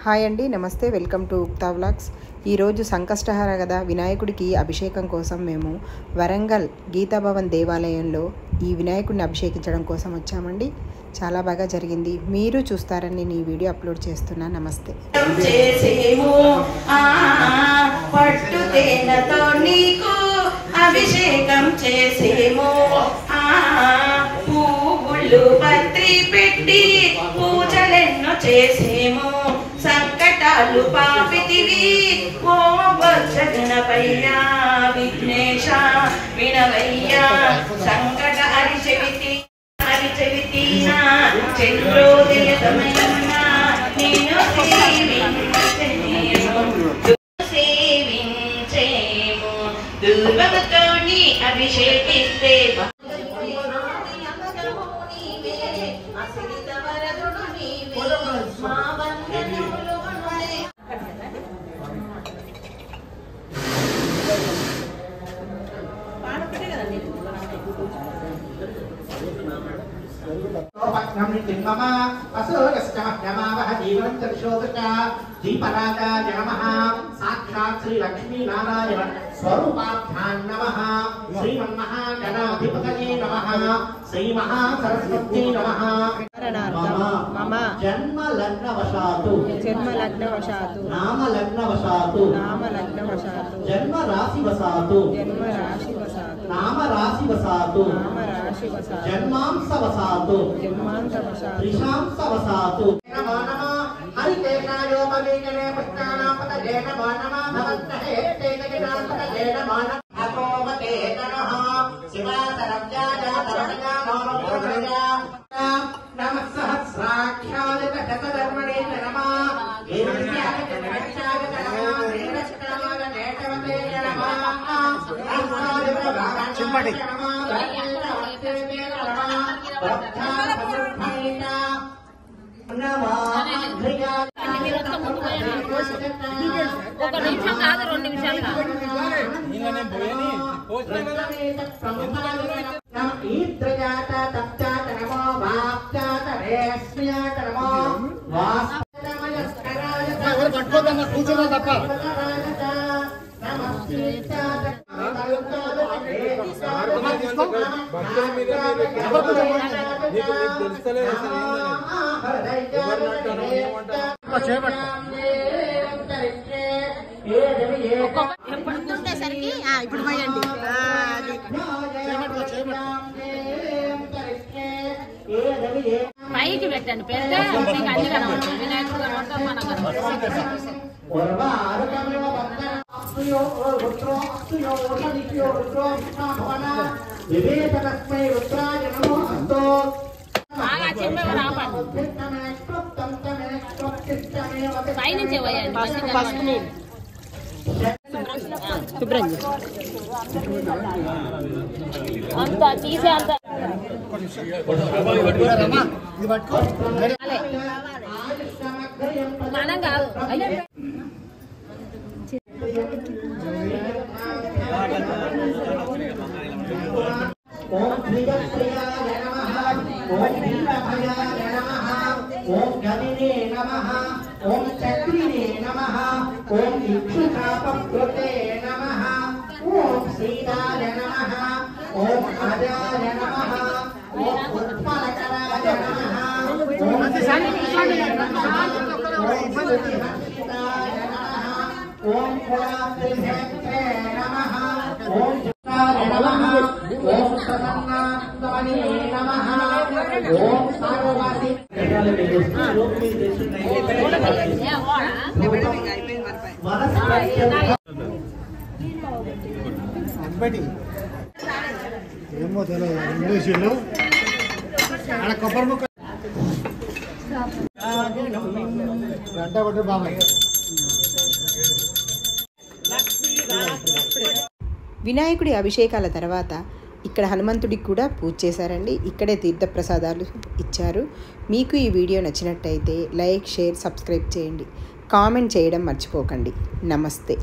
Hi అండి, నమస్తే. Welcome to ఉక్తా vlogs. ఈరోజు సంకష్టహర కదా వినాయకుడికి అభిషేకం కోసం మేము వరంగల్ గీతాభవన్ దేవాలయంలో ఈ వినాయకుడిని అభిషేకించడం కోసం వచ్చామండి. చాలా బాగా జరిగింది. మీరు చూస్తారని నేను ఈ వీడియో అప్లోడ్ చేస్తున్నా. నమస్తే. అభిషేకం చేసేమో పువ్వులు పత్రి పెట్టి పూజలెన్నో చేసేమో సంకటాలు పాపితివి ఓ గణపయ్యా విఘ్నేశ వినవయ్యా సంకట హరిచెవితి చంద్రోదయ సమయమున నేను సేవించేమో దుర్గముతోని అభిషేకిస్తే साक्षात् श्री लक्ष्मी नारायण स्वरूपाभ्यां नमः श्रीमन्महागणाधिपतये नमः श्री महासरस्वती नमः मम जन्म लग्नवशातु नाम लग्नवशातु जन्म राशिवशातु नाम राशिवशातु जन्मांसवशातु त्रिशांसवशातु नमो नमः हरिकेशायोपवीकने पुष्टानापतये नमो नमः भवन्तहे तेजगिनापतये नमो नमः अतोमते नमः शिवासरव्याजातरणगानोरभोजया नमः सहस्राख्यादितशतधर्मणे नमः हिरण्याय नमः नीलश्यामाय नेत्रवते नमः चिम्पटि ఒక నిమిషం కాదు 2 నిమిషాలు కూర్చోదా తప్ప ఉండేసరికి ఇప్పుడు పోయండి పైకి పెట్టండి పెద్ద అన్ని కనబడుతుంది వినాయకుడు కనబడతాం మనం కనబడతాం పైనుంచే పోయండి శుభ్రం అంత తీసే అంత మనం కాదు ओम प्रियप्रियाय नमः ओम नीलभयाय नमः ओम गदिने नमः ओम चक्रिने नमः ओम इक्षुकापकृते नमः ओम श्रीदाय नमः ओम अजाय नमः ओम उत्पलकराय नमः ओम श्रीदाय नमः ओम श्रीहर्षिताय नमः ओम कुलात्रिभक्ते नमः ओम नमः ओम प्रसन्नात्मने नमः ओम सर्वसी ఏమో తెలియదు ఇంగ్లీషులో ఆడ కొబ్బరి ముక్క గంట కొట్టు బాబాయ్. వినాయకుడి అభిషేకాల తర్వాత ఇక్కడ హనుమంతుడికి కూడా పూజ చేశారండి. ఇక్కడే తీర్థప్రసాదాలు ఇచ్చారు. మీకు ఈ వీడియో నచ్చినట్టయితే లైక్, షేర్, సబ్స్క్రైబ్ చేయండి. కామెంట్ చేయడం మర్చిపోకండి. నమస్తే.